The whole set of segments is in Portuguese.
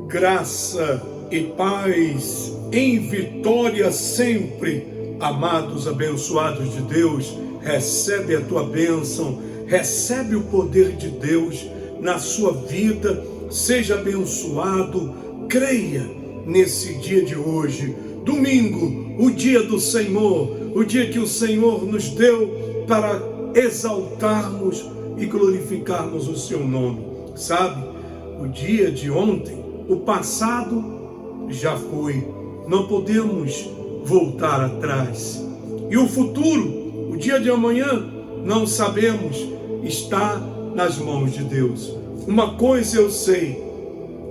Graça e paz em vitória sempre. Amados abençoados de Deus, recebe a tua bênção, recebe o poder de Deus na sua vida, seja abençoado, creia nesse dia de hoje, domingo, o dia do Senhor, o dia que o Senhor nos deu para exaltarmos e glorificarmos o seu nome. Sabe, o dia de ontem, o passado já foi, não podemos voltar atrás. E o futuro, o dia de amanhã, não sabemos, está nas mãos de Deus. Uma coisa eu sei,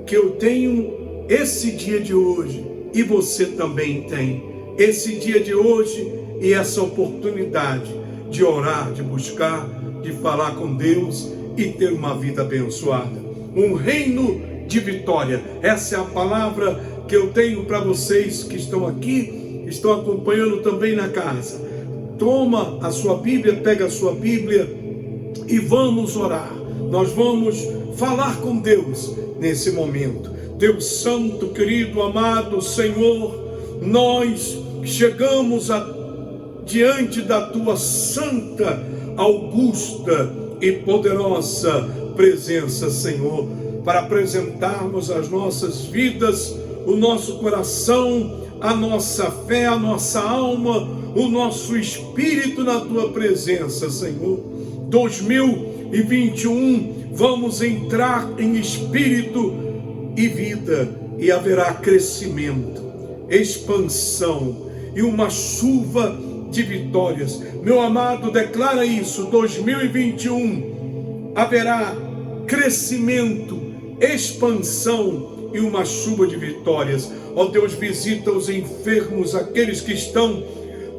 que eu tenho esse dia de hoje, e você também tem esse dia de hoje e essa oportunidade de orar, de buscar, de falar com Deus e ter uma vida abençoada. Um reino de vitória. Essa é a palavra que eu tenho para vocês que estão aqui, estão acompanhando também na casa. Toma a sua Bíblia, pega a sua Bíblia e vamos orar. Nós vamos falar com Deus nesse momento. Deus santo, querido, amado Senhor, nós chegamos diante da tua santa, augusta e poderosa presença, Senhor, para apresentarmos as nossas vidas, o nosso coração, a nossa fé, a nossa alma, o nosso espírito na tua presença, Senhor. 2021, vamos entrar em espírito e vida, e haverá crescimento, expansão e uma chuva de vitórias. Meu amado, declara isso. 2021 haverá crescimento, expansão e uma chuva de vitórias. Ó Deus, visita os enfermos, aqueles que estão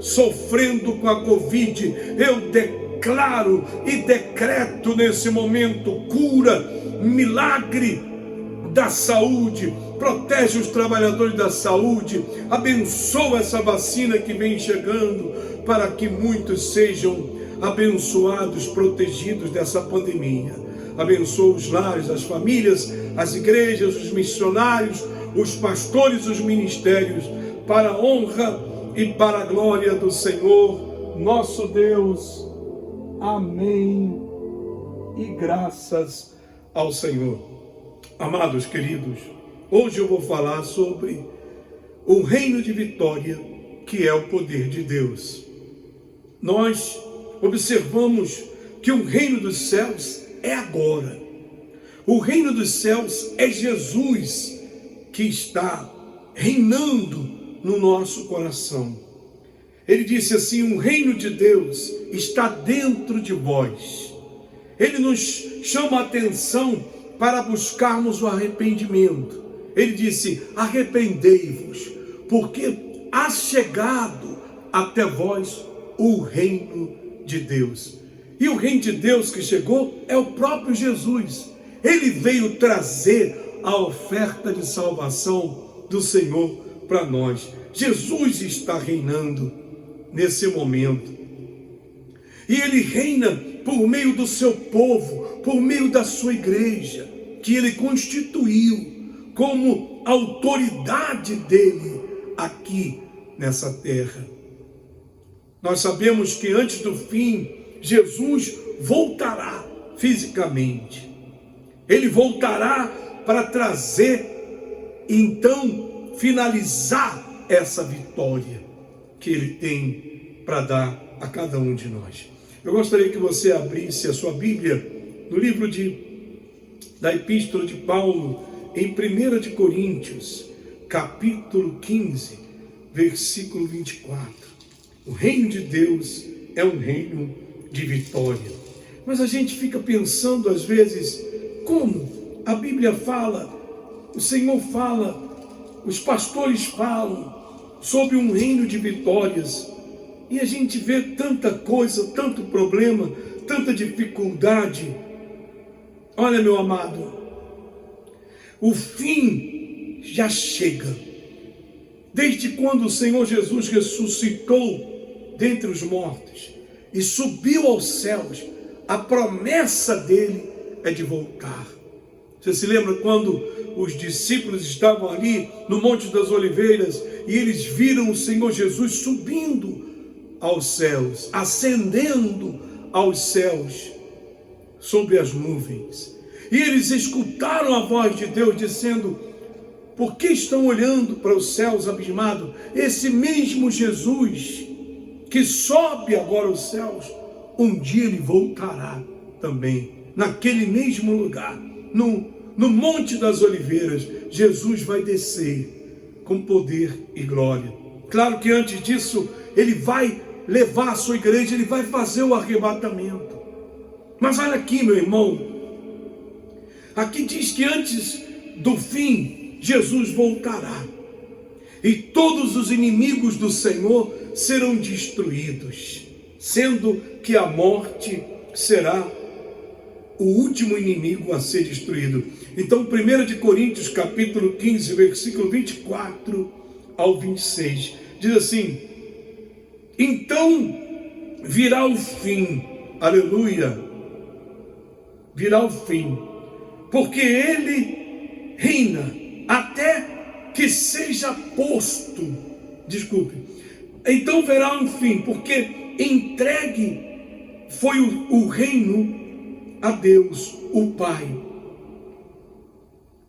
sofrendo com a Covid. Eu declaro e decreto nesse momento cura, milagre da saúde. Protege os trabalhadores da saúde, abençoa essa vacina que vem chegando, para que muitos sejam abençoados, protegidos dessa pandemia. Abençoa os lares, as famílias, as igrejas, os missionários, os pastores, os ministérios, para a honra e para a glória do Senhor, nosso Deus. Amém. E graças ao Senhor. Amados queridos, hoje eu vou falar sobre o reino de vitória, que é o poder de Deus. Nós observamos que o reino dos céus é agora. O reino dos céus é Jesus que está reinando no nosso coração. Ele disse assim: o reino de Deus está dentro de vós. Ele nos chama a atenção para buscarmos o arrependimento. Ele disse: arrependei-vos, porque há chegado até vós o reino de Deus. E o reino de Deus que chegou é o próprio Jesus. Ele veio trazer a oferta de salvação do Senhor para nós. Jesus está reinando nesse momento. E Ele reina por meio do seu povo, por meio da sua igreja, que Ele constituiu como autoridade dEle aqui nessa terra. Nós sabemos que antes do fim, Jesus voltará fisicamente. Ele voltará para trazer, então, finalizar essa vitória que Ele tem para dar a cada um de nós. Eu gostaria que você abrisse a sua Bíblia no livro da Epístola de Paulo, em 1 de Coríntios, capítulo 15, versículo 24. O reino de Deus é um reino de vitória. Mas a gente fica pensando às vezes, como a Bíblia fala, o Senhor fala, os pastores falam sobre um reino de vitórias, e a gente vê tanta coisa, tanto problema, tanta dificuldade. Olha, meu amado, o fim já chega. Desde quando o Senhor Jesus ressuscitou dentre os mortos e subiu aos céus, a promessa dele é de voltar. Você se lembra quando os discípulos estavam ali no Monte das Oliveiras e eles viram o Senhor Jesus subindo aos céus, ascendendo aos céus sobre as nuvens. E eles escutaram a voz de Deus dizendo: por que estão olhando para os céus abismados? Esse mesmo Jesus que sobe agora aos céus, um dia ele voltará também, naquele mesmo lugar, no Monte das Oliveiras. Jesus vai descer com poder e glória. Claro que antes disso, ele vai levar a sua igreja, ele vai fazer o arrebatamento. Mas olha aqui, meu irmão, aqui diz que antes do fim, Jesus voltará. E todos os inimigos do Senhor serão destruídos, sendo que a morte será o último inimigo a ser destruído. Então, 1 Coríntios capítulo 15, versículo 24 ao 26, diz assim: então virá o fim, aleluia, virá o fim, porque ele reina até que seja posto, então verá um fim, porque entregue foi o reino a Deus, o Pai,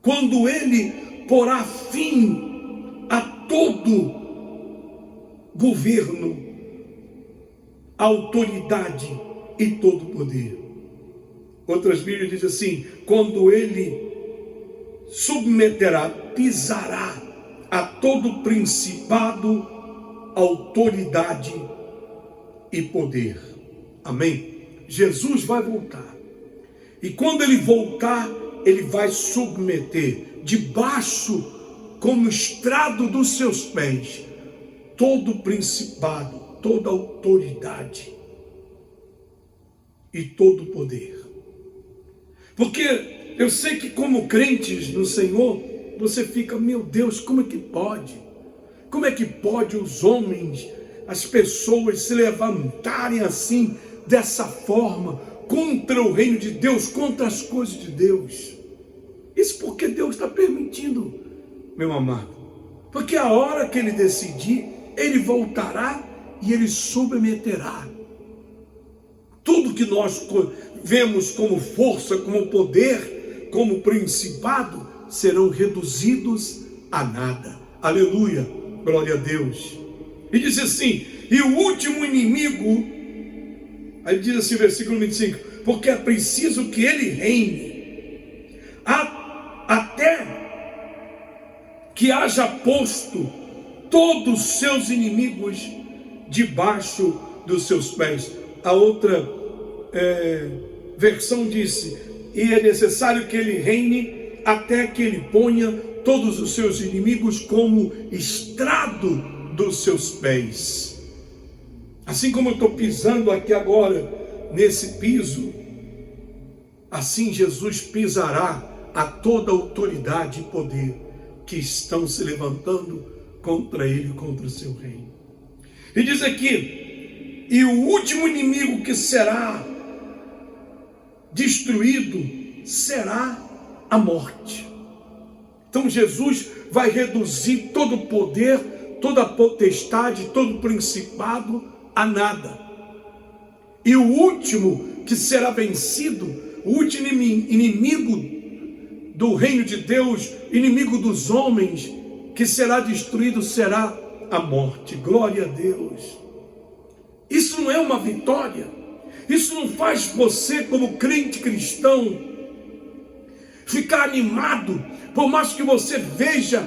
quando ele porá fim a todo governo, autoridade e todo poder. Outras Bíblias dizem assim: quando ele submeterá, pisará a todo principado, autoridade e poder. Amém? Jesus vai voltar. E quando ele voltar, ele vai submeter debaixo, como estrado dos seus pés, todo principado, toda autoridade e todo poder. Porque eu sei que como crentes no Senhor, você fica: meu Deus, como é que pode? Como é que pode os homens, as pessoas se levantarem assim, dessa forma, contra o reino de Deus, contra as coisas de Deus? Isso porque Deus está permitindo, meu amado. Porque a hora que ele decidir, ele voltará e ele submeterá. Tudo que nós vemos como força, como poder, como principado, serão reduzidos a nada. Aleluia, glória a Deus. E diz assim: e o último inimigo, aí diz assim, versículo 25, porque é preciso que ele reine, até que haja posto todos os seus inimigos debaixo dos seus pés. A outra versão disse: e é necessário que ele reine até que ele ponha todos os seus inimigos como estrado dos seus pés. Assim como eu estou pisando aqui agora nesse piso, assim Jesus pisará a toda autoridade e poder que estão se levantando contra ele, contra o seu reino. E diz aqui: e o último inimigo que será destruído será a morte. Então Jesus vai reduzir todo o poder, toda a potestade, todo o principado a nada. E o último que será vencido, o último inimigo do reino de Deus, inimigo dos homens, que será destruído, será a morte. Glória a Deus. Isso não é uma vitória. Isso não faz você, como crente cristão, ficar animado, por mais que você veja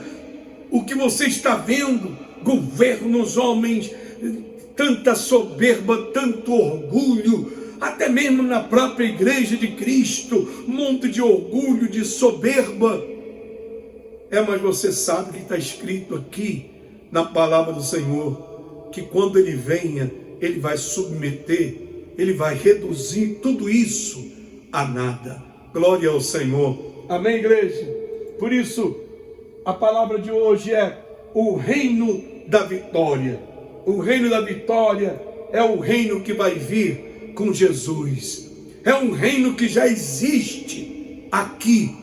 o que você está vendo, governos, homens, tanta soberba, tanto orgulho, até mesmo na própria igreja de Cristo, um monte de orgulho, de soberba. Mas você sabe que está escrito aqui na palavra do Senhor, que quando ele venha, ele vai submeter, ele vai reduzir tudo isso a nada. Glória ao Senhor. Amém, igreja? Por isso, a palavra de hoje é o reino da vitória. O reino da vitória é o reino que vai vir com Jesus. É um reino que já existe aqui,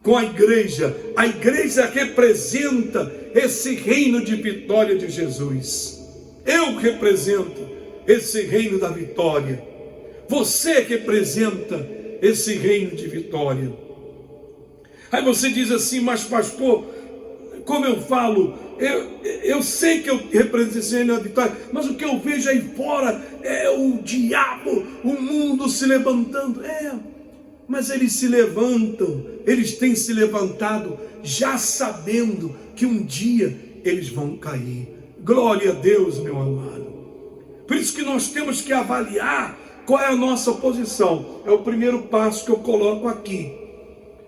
com a igreja. A igreja representa esse reino de vitória de Jesus. Eu represento esse reino da vitória. Você representa esse reino de vitória. Aí você diz assim: mas pastor, como eu falo, eu sei que eu represento esse reino da vitória, mas o que eu vejo aí fora é o diabo, o mundo se levantando. Mas eles se levantam, eles têm se levantado já sabendo que um dia eles vão cair. Glória a Deus, meu amado. Por isso que nós temos que avaliar qual é a nossa posição. É o primeiro passo que eu coloco aqui.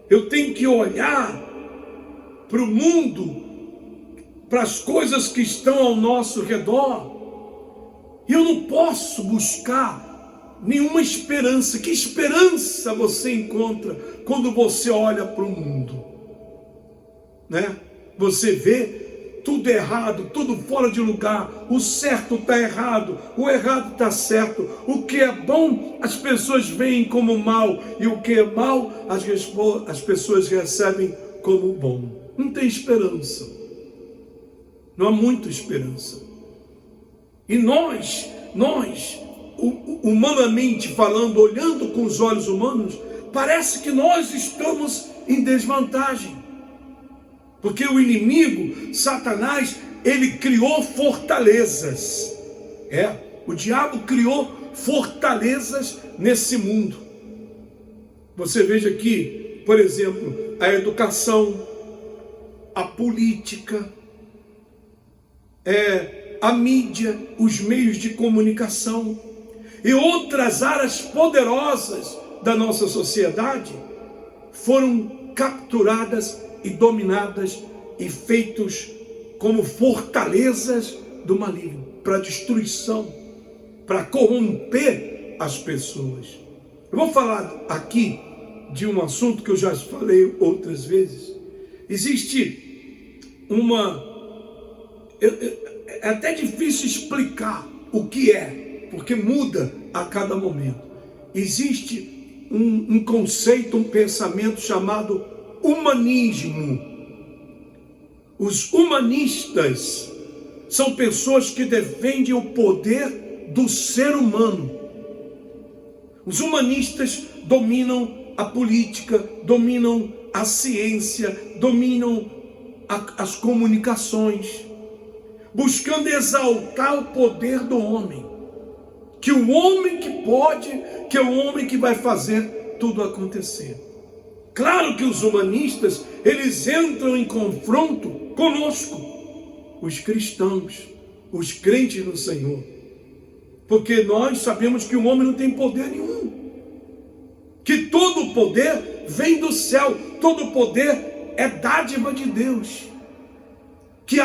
Eu tenho que olhar para o mundo, para as coisas que estão ao nosso redor, e eu não posso buscar nenhuma esperança. Que esperança você encontra quando você olha para o mundo, né? Você vê tudo errado, tudo fora de lugar. O certo está errado, o errado está certo. O que é bom as pessoas veem como mal, e o que é mal as pessoas recebem como bom. Não tem esperança, não há muita esperança. E nós humanamente falando, olhando com os olhos humanos, parece que nós estamos em desvantagem, porque o inimigo, Satanás, ele criou fortalezas. O diabo criou fortalezas nesse mundo. Você veja aqui, por exemplo, a educação, a política, a mídia, os meios de comunicação e outras áreas poderosas da nossa sociedade foram capturadas e dominadas e feitos como fortalezas do maligno, para destruição, para corromper as pessoas. Eu vou falar aqui de um assunto que eu já falei outras vezes. Existe é até difícil explicar o que é, porque muda a cada momento. Existe um conceito, um pensamento chamado humanismo. Os humanistas são pessoas que defendem o poder do ser humano. Os humanistas dominam a política, dominam a ciência, dominam as comunicações, buscando exaltar o poder do homem, que o homem que pode, que é o homem que vai fazer tudo acontecer. Claro que os humanistas, eles entram em confronto conosco, os cristãos, os crentes no Senhor, porque nós sabemos que o homem não tem poder nenhum, que todo o poder vem do céu, todo o poder é dádiva de Deus, que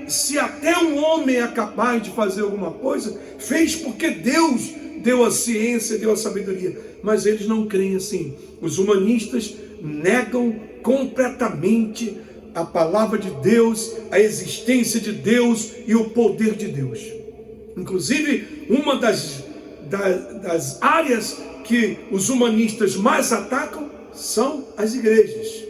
se até um homem é capaz de fazer alguma coisa, fez porque Deus deu a ciência, deu a sabedoria. Mas eles não creem assim. Os humanistas negam completamente a palavra de Deus, a existência de Deus e o poder de Deus. Inclusive, uma das áreas que os humanistas mais atacam são as igrejas.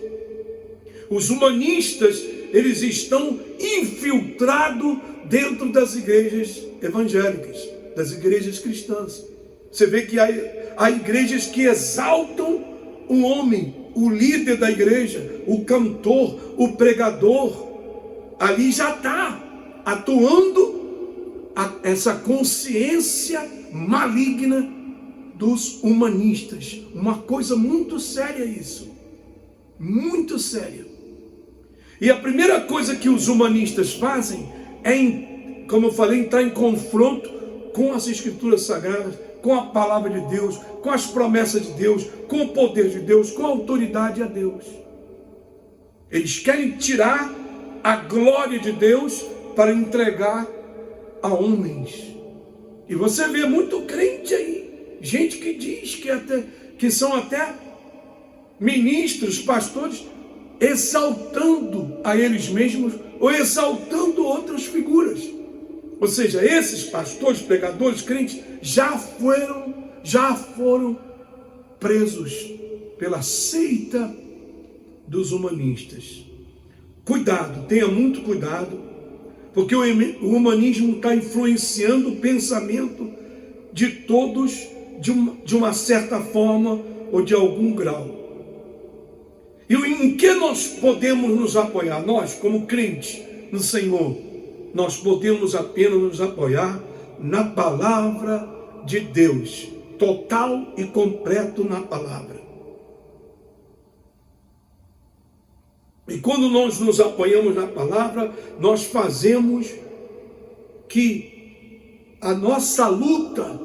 Os humanistas, eles estão infiltrados dentro das igrejas evangélicas, das igrejas cristãs. Você vê que há igrejas que exaltam o homem, o líder da igreja, o cantor, o pregador. Ali já está atuando essa consciência maligna dos humanistas. Uma coisa muito séria isso, muito séria. E a primeira coisa que os humanistas fazem é, como eu falei, entrar em confronto com as escrituras sagradas, com a palavra de Deus, com as promessas de Deus, com o poder de Deus, com a autoridade a Deus. Eles querem tirar a glória de Deus para entregar a homens. E você vê muito crente aí, gente que diz que são até ministros, pastores, exaltando a eles mesmos ou exaltando outras figuras. Ou seja, esses pastores, pregadores, crentes já foram presos pela seita dos humanistas. Cuidado, tenha muito cuidado, porque o humanismo está influenciando o pensamento de todos de uma certa forma ou de algum grau. E em que nós podemos nos apoiar? Nós, como crentes no Senhor, nós podemos apenas nos apoiar na palavra de Deus, total e completo na palavra. E quando nós nos apoiamos na palavra, nós fazemos que a nossa luta,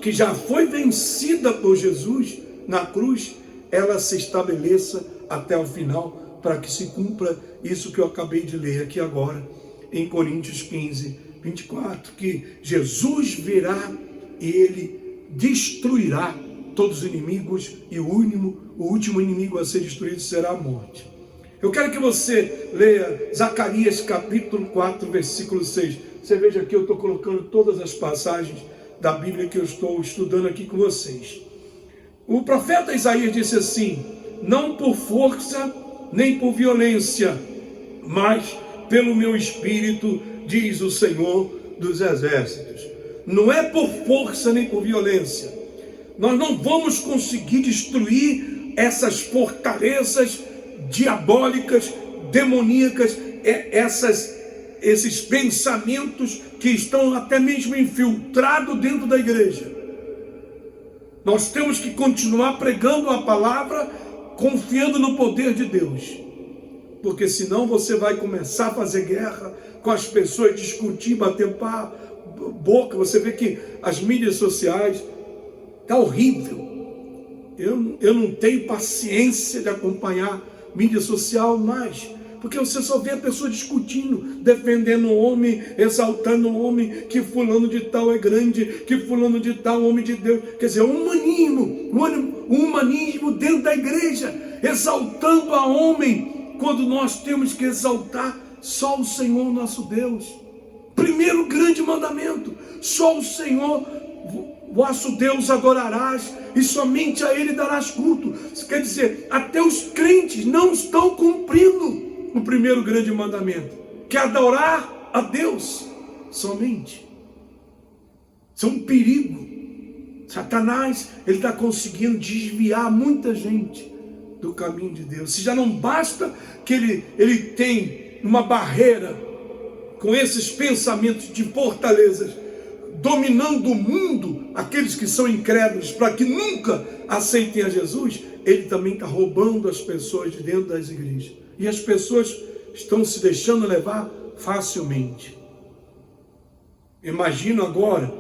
que já foi vencida por Jesus na cruz, ela se estabeleça até o final, para que se cumpra isso que eu acabei de ler aqui agora, em Coríntios 15, 24, que Jesus virá e Ele destruirá todos os inimigos, e o último inimigo a ser destruído será a morte. Eu quero que você leia Zacarias capítulo 4, versículo 6. Você veja que eu estou colocando todas as passagens da Bíblia que eu estou estudando aqui com vocês. O profeta Isaías disse assim: não por força nem por violência, mas pelo meu espírito, diz o Senhor dos exércitos. Não é por força nem por violência. Nós não vamos conseguir destruir essas fortalezas diabólicas, demoníacas, esses pensamentos que estão até mesmo infiltrados dentro da igreja. Nós temos que continuar pregando a palavra, confiando no poder de Deus, porque senão você vai começar a fazer guerra com as pessoas, discutir, bater boca. Você vê que as mídias sociais está horrível. Eu não tenho paciência de acompanhar mídia social mais, porque você só vê a pessoa discutindo, defendendo o homem, exaltando o homem, que fulano de tal é grande, que fulano de tal é homem de Deus. Quer dizer, o humanismo dentro da igreja, exaltando a homem, quando nós temos que exaltar só o Senhor nosso Deus. Primeiro grande mandamento: só o Senhor vosso Deus adorarás, e somente a Ele darás culto. Isso quer dizer, até os crentes não estão cumprindo o primeiro grande mandamento, que é adorar a Deus somente. Isso é um perigo. Satanás, ele está conseguindo desviar muita gente do caminho de Deus. Se já não basta que ele tem uma barreira com esses pensamentos de fortalezas, dominando o mundo, aqueles que são incrédulos, para que nunca aceitem a Jesus, ele também está roubando as pessoas de dentro das igrejas. E as pessoas estão se deixando levar facilmente. Imagino agora,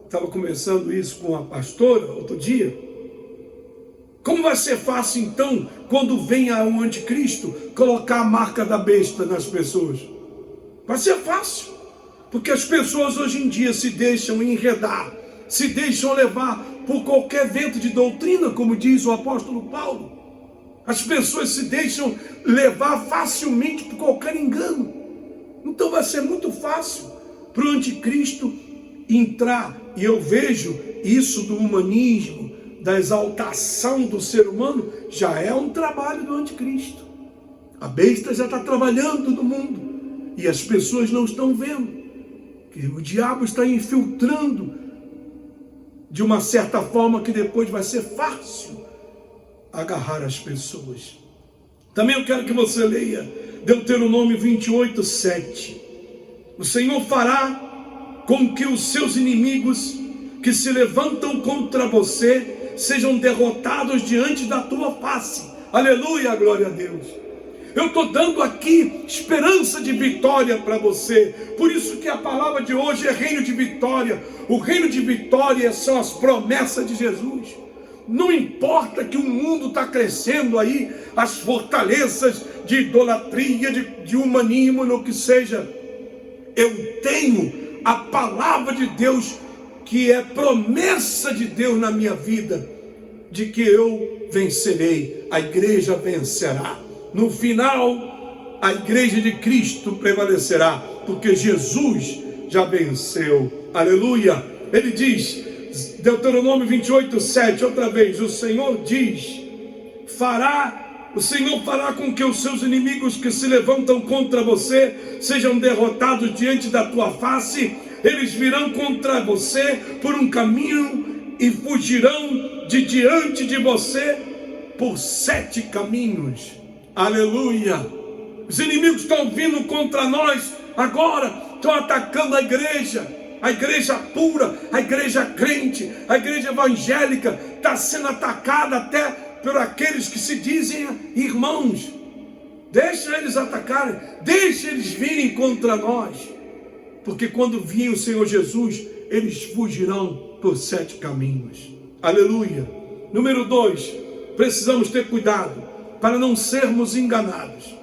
estava conversando isso com a pastora outro dia, como vai ser fácil então, quando venha o anticristo, colocar a marca da besta nas pessoas? Vai ser fácil, porque as pessoas hoje em dia se deixam enredar, se deixam levar por qualquer vento de doutrina, como diz o apóstolo Paulo. As pessoas se deixam levar facilmente por qualquer engano. Então vai ser muito fácil para o anticristo entrar. E eu vejo isso do humanismo, da exaltação do ser humano, já é um trabalho do anticristo. A besta já está trabalhando no mundo e as pessoas não estão vendo que o diabo está infiltrando de uma certa forma que depois vai ser fácil agarrar as pessoas. Também eu quero que você leia Deuteronômio 28, 7. O Senhor fará com que os seus inimigos que se levantam contra você sejam derrotados diante da tua face. Aleluia, glória a Deus. Eu estou dando aqui esperança de vitória para você. Por isso que a palavra de hoje é reino de vitória. O reino de vitória são as promessas de Jesus. Não importa que o mundo está crescendo aí, as fortalezas de idolatria, de humanismo, no que seja. Eu tenho a palavra de Deus, que é promessa de Deus na minha vida, de que eu vencerei, a igreja vencerá. No final, a igreja de Cristo prevalecerá, porque Jesus já venceu. Aleluia! Ele diz, Deuteronômio 28, 7, outra vez, o Senhor diz: fará O Senhor fará com que os seus inimigos que se levantam contra você sejam derrotados diante da tua face. Eles virão contra você por um caminho e fugirão de diante de você por 7 caminhos. Aleluia! Os inimigos estão vindo contra nós agora, estão atacando a igreja pura, a igreja crente, a igreja evangélica, está sendo atacada até por aqueles que se dizem irmãos. Deixa eles atacarem, deixa eles virem contra nós, porque quando vir o Senhor Jesus, eles fugirão por 7 caminhos. Aleluia! Número 2, precisamos ter cuidado para não sermos enganados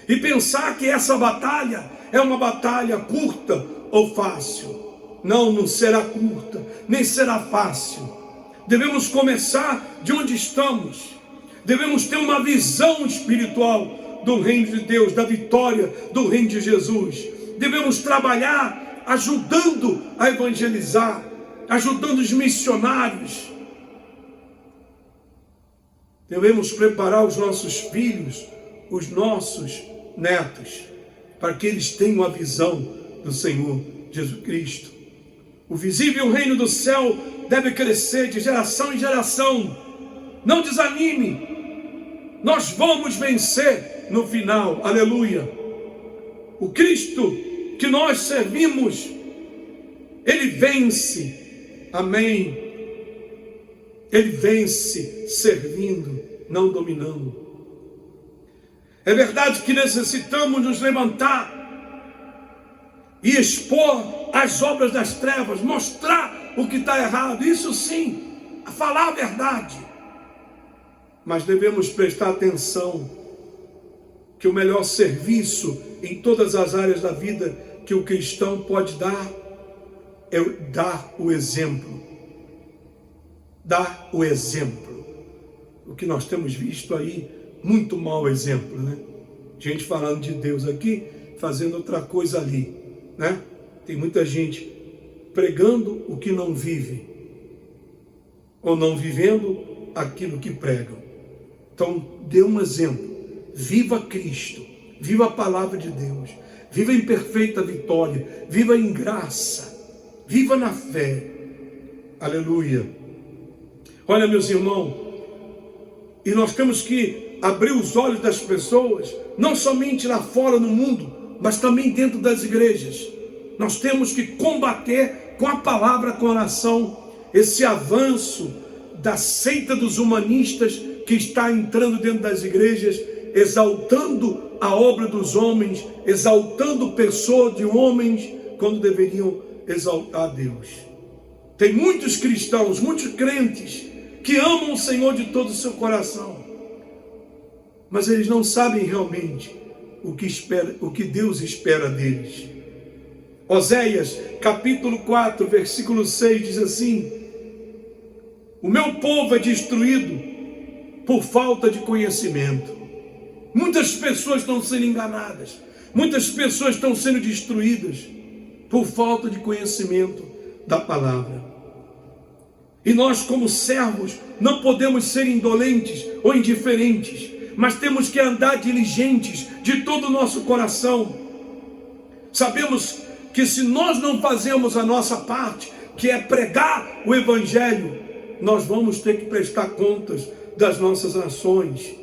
e pensar que essa batalha é uma batalha curta ou fácil. Não será curta, nem será fácil. Devemos começar de onde estamos. Devemos ter uma visão espiritual do reino de Deus, da vitória do reino de Jesus. Devemos trabalhar ajudando a evangelizar, ajudando os missionários. Devemos preparar os nossos filhos, os nossos netos, para que eles tenham a visão do Senhor Jesus Cristo. O visível reino do céu deve crescer de geração em geração. Não desanime, nós vamos vencer no final. Aleluia! O Cristo que nós servimos, Ele vence. Amém. Ele vence servindo, não dominando. É verdade que necessitamos nos levantar e expor as obras das trevas, mostrar o que está errado, isso sim, falar a verdade. Mas devemos prestar atenção que o melhor serviço em todas as áreas da vida que o cristão pode dar é dar o exemplo. Dar o exemplo. O que nós temos visto aí, muito mau exemplo, né? Gente falando de Deus aqui, fazendo outra coisa ali, né? Tem muita gente pregando o que não vive, ou não vivendo aquilo que pregam. Então, dê um exemplo. Viva Cristo, viva a palavra de Deus, viva em perfeita vitória, viva em graça, viva na fé. Aleluia. Olha, meus irmãos, e nós temos que abrir os olhos das pessoas, não somente lá fora no mundo, mas também dentro das igrejas. Nós temos que combater com a palavra, com a oração, esse avanço da seita dos humanistas que está entrando dentro das igrejas, exaltando a obra dos homens, exaltando pessoas de homens, quando deveriam exaltar a Deus. Tem muitos cristãos, muitos crentes, que amam o Senhor de todo o seu coração, mas eles não sabem realmente o que Deus espera deles. Oséias, capítulo 4, versículo 6, diz assim: o meu povo é destruído por falta de conhecimento. Muitas pessoas estão sendo enganadas, muitas pessoas estão sendo destruídas por falta de conhecimento da palavra. E nós, como servos, não podemos ser indolentes ou indiferentes, mas temos que andar diligentes de todo o nosso coração. Sabemos que se nós não fazemos a nossa parte, que é pregar o Evangelho, nós vamos ter que prestar contas das nossas ações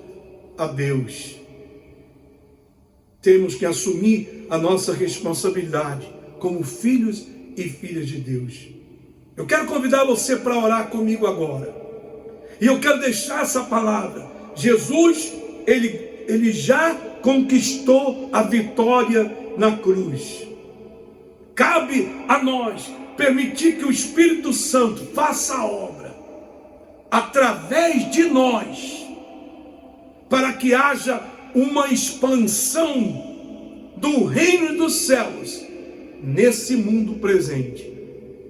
a Deus. Temos que assumir a nossa responsabilidade como filhos e filhas de Deus. Eu quero convidar você para orar comigo agora. E eu quero deixar essa palavra. Jesus, ele já conquistou a vitória na cruz. Cabe a nós permitir que o Espírito Santo faça a obra através de nós, para que haja uma expansão do reino dos céus nesse mundo presente.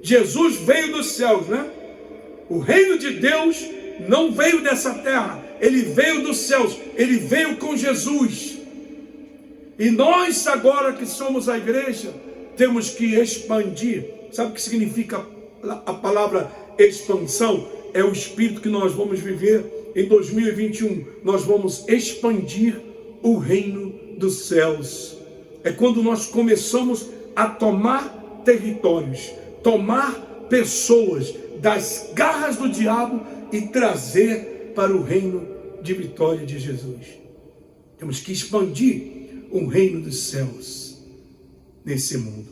Jesus veio dos céus, né? O reino de Deus não veio dessa terra, ele veio dos céus, ele veio com Jesus. E nós agora que somos a igreja, temos que expandir. Sabe o que significa a palavra expansão? É o espírito que nós vamos viver em 2021, nós vamos expandir o reino dos céus. É quando nós começamos a tomar territórios, tomar pessoas das garras do diabo e trazer para o reino de vitória de Jesus. Temos que expandir o reino dos céus nesse mundo.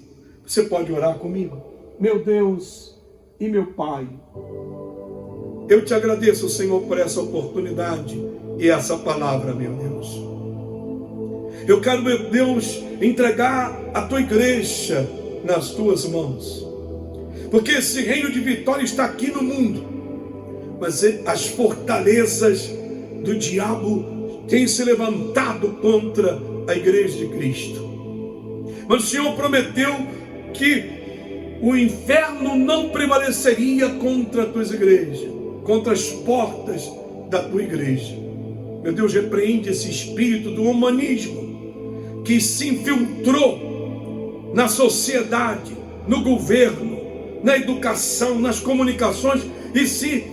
Você pode orar comigo? Meu Deus e meu Pai, eu te agradeço, Senhor, por essa oportunidade e essa palavra, meu Deus. Eu quero, meu Deus, entregar a tua igreja nas tuas mãos, porque esse reino de vitória está aqui no mundo, mas as fortalezas do diabo têm se levantado contra a igreja de Cristo. Mas o Senhor prometeu que o inferno não prevaleceria contra as tuas igrejas, contra as portas da tua igreja. Meu Deus, repreende esse espírito do humanismo que se infiltrou na sociedade, no governo, na educação, nas comunicações e se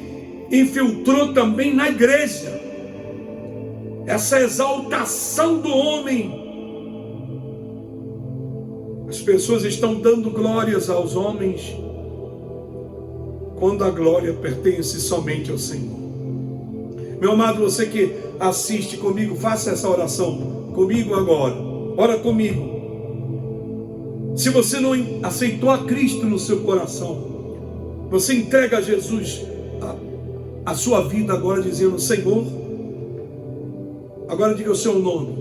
infiltrou também na igreja. Essa exaltação do homem. As pessoas estão dando glórias aos homens, quando a glória pertence somente ao Senhor. Meu amado, você que assiste comigo, faça essa oração comigo agora. Ora comigo. Se você não aceitou a Cristo no seu coração, você entrega a Jesus a sua vida agora, dizendo: Senhor, agora diga o seu nome.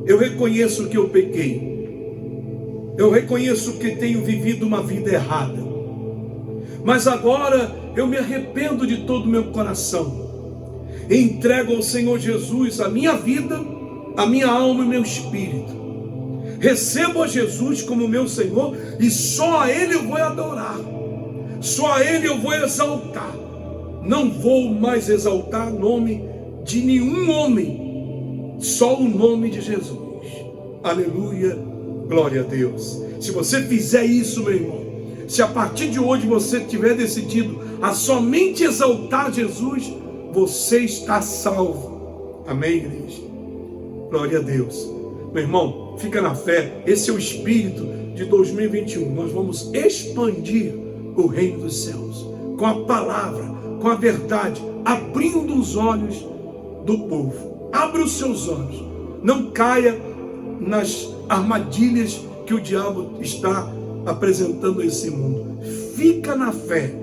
Eu reconheço que eu pequei. Eu reconheço que tenho vivido uma vida errada. Mas agora eu me arrependo de todo o meu coração. Entrego ao Senhor Jesus a minha vida, a minha alma e meu espírito. Recebo a Jesus como meu Senhor e só a Ele eu vou adorar. Só a Ele eu vou exaltar. Não vou mais exaltar o nome de nenhum homem, só o nome de Jesus. Aleluia, glória a Deus. Se você fizer isso, meu irmão, se a partir de hoje você tiver decidido a somente exaltar Jesus, você está salvo. Amém, igreja? Glória a Deus. Meu irmão, fica na fé. Esse é o espírito de 2021. Nós vamos expandir o reino dos céus com a palavra, com a verdade, abrindo os olhos do povo. Abre os seus olhos. Não caia nas armadilhas que o diabo está apresentando a esse mundo. Fica na fé,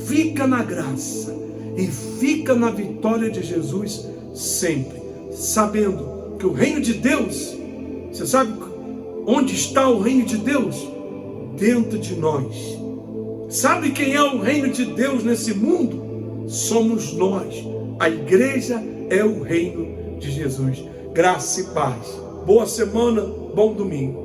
fica na graça e fica na vitória de Jesus sempre, sabendo que o reino de Deus, você sabe onde está o reino de Deus? Dentro de nós. Sabe quem é o reino de Deus nesse mundo? Somos nós. A igreja é o reino de Jesus. Graça e paz. Boa semana, bom domingo.